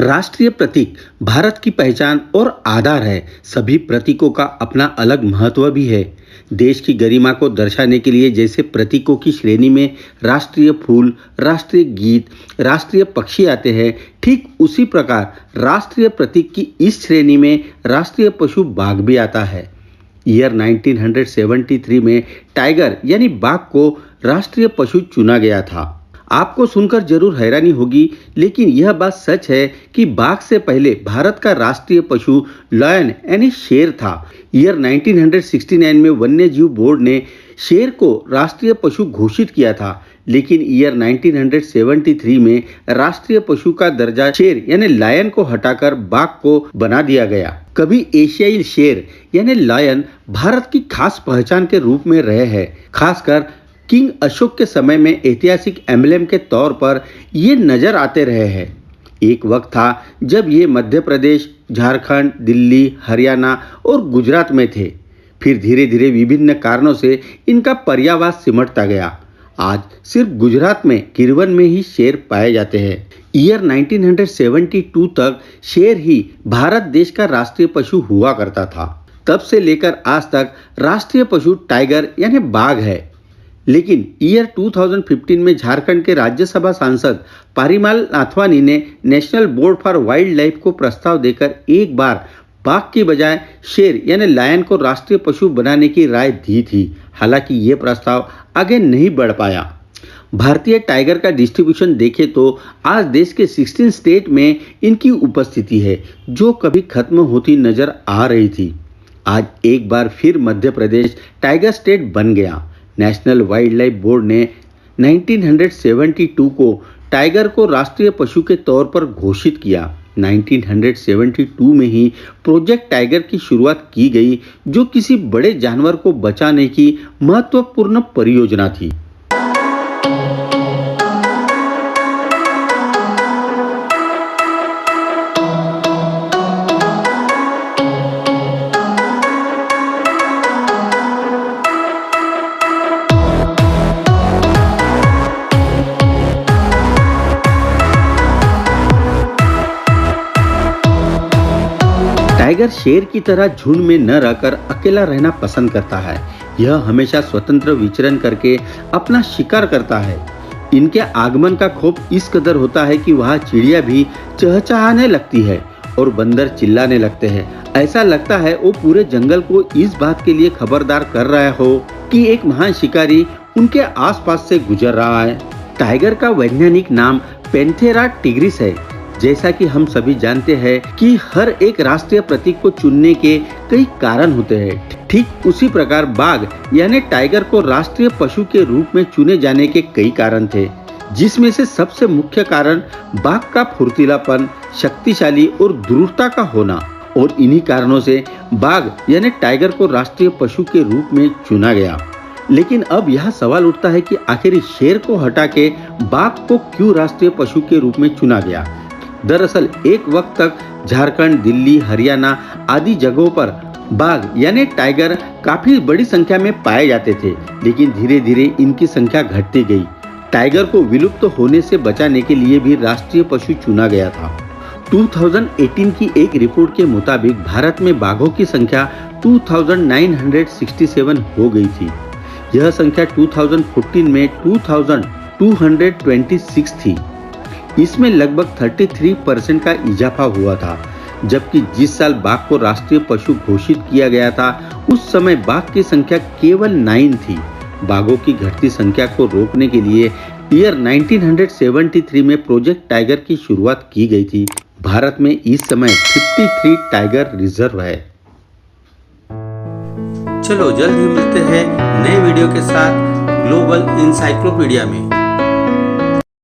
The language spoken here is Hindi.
राष्ट्रीय प्रतीक भारत की पहचान और आधार है। सभी प्रतीकों का अपना अलग महत्व भी है। देश की गरिमा को दर्शाने के लिए जैसे प्रतीकों की श्रेणी में राष्ट्रीय फूल, राष्ट्रीय गीत, राष्ट्रीय पक्षी आते हैं, ठीक उसी प्रकार राष्ट्रीय प्रतीक की इस श्रेणी में राष्ट्रीय पशु बाघ भी आता है। ईयर 1973 में टाइगर यानी बाघ को राष्ट्रीय पशु चुना गया था। आपको सुनकर जरूर हैरानी होगी, लेकिन यह बात सच है कि बाघ से पहले भारत का राष्ट्रीय पशु लायन यानी शेर था। ईयर 1969 में वन्य जीव बोर्ड ने शेर को राष्ट्रीय पशु घोषित किया था, लेकिन ईयर 1973 में राष्ट्रीय पशु का दर्जा शेर यानी लायन को हटाकर बाघ को बना दिया गया। कभी एशियाई शेर यानी लायन भारत की खास पहचान के रूप में रहे हैं। खासकर किंग अशोक के समय में ऐतिहासिक एम्बलम के तौर पर ये नजर आते रहे हैं। एक वक्त था जब ये मध्य प्रदेश, झारखंड, दिल्ली, हरियाणा और गुजरात में थे। फिर धीरे धीरे विभिन्न कारणों से इनका पर्यावास सिमटता गया। आज सिर्फ गुजरात में किरवन में ही शेर पाए जाते हैं। ईयर 1972 तक शेर ही भारत देश का राष्ट्रीय पशु हुआ करता था। तब से लेकर आज तक राष्ट्रीय पशु टाइगर यानी बाघ है। लेकिन ईयर 2015 में झारखंड के राज्यसभा सांसद पारिमाल नाथवानी ने national board for wild life को प्रस्ताव देकर एक बार बाघ की बजाय शेर यानी लायन को राष्ट्रीय पशु बनाने की राय दी थी। हालांकि ये प्रस्ताव आगे नहीं बढ़ पाया। भारतीय टाइगर का डिस्ट्रीब्यूशन देखें तो आज देश के 16 स्टेट में इनकी उपस्थिति है, जो कभी खत्म होती नजर आ रही थी। आज एक बार फिर मध्य प्रदेश टाइगर स्टेट बन गया। नेशनल वाइल्ड लाइफ बोर्ड ने 1972 को टाइगर को राष्ट्रीय पशु के तौर पर घोषित किया। 1972 में ही प्रोजेक्ट टाइगर की शुरुआत की गई, जो किसी बड़े जानवर को बचाने की महत्वपूर्ण परियोजना थी। टाइगर शेर की तरह झुंड में न रहकर अकेला रहना पसंद करता है। यह हमेशा स्वतंत्र विचरण करके अपना शिकार करता है। इनके आगमन का खौफ इस कदर होता है कि वहाँ चिड़िया भी चहचहाने लगती है और बंदर चिल्लाने लगते हैं। ऐसा लगता है वो पूरे जंगल को इस बात के लिए खबरदार कर रहा हो कि एक महान शिकारी उनके आसपास से गुजर रहा है। टाइगर का वैज्ञानिक नाम पैंथेरा टिग्रिस है। जैसा कि हम सभी जानते हैं कि हर एक राष्ट्रीय प्रतीक को चुनने के कई कारण होते हैं, ठीक उसी प्रकार बाघ यानी टाइगर को राष्ट्रीय पशु के रूप में चुने जाने के कई कारण थे, जिसमें से सबसे मुख्य कारण बाघ का फुर्तीलापन, शक्तिशाली और द्रुतता का होना, और इन्हीं कारणों से बाघ यानी टाइगर को राष्ट्रीय पशु के रूप में चुना गया। लेकिन अब यह सवाल उठता है कि आखिर शेर को हटा के बाघ को क्यों राष्ट्रीय पशु के रूप में चुना गया। दरअसल एक वक्त तक झारखंड, दिल्ली, हरियाणा आदि जगहों पर बाघ यानी टाइगर काफी बड़ी संख्या में पाए जाते थे, लेकिन धीरे धीरे इनकी संख्या घटती गई। टाइगर को विलुप्त होने से बचाने के लिए भी राष्ट्रीय पशु चुना गया था। 2018 की एक रिपोर्ट के मुताबिक भारत में बाघों की संख्या 2967 हो गई थी। यह संख्या 2014 में 2226 थी। इसमें लगभग 33% का इजाफा हुआ था, जबकि जिस साल बाघ को राष्ट्रीय पशु घोषित किया गया था उस समय बाघ की संख्या केवल 9 थी। बाघों की घटती संख्या को रोकने के लिए ईयर 1973 में प्रोजेक्ट टाइगर की शुरुआत की गई थी। भारत में इस समय 53 टाइगर रिजर्व है। चलो जल्द ही मिलते हैं नए वीडियो के साथ ग्लोबल इंसाइक्लोपीडिया में।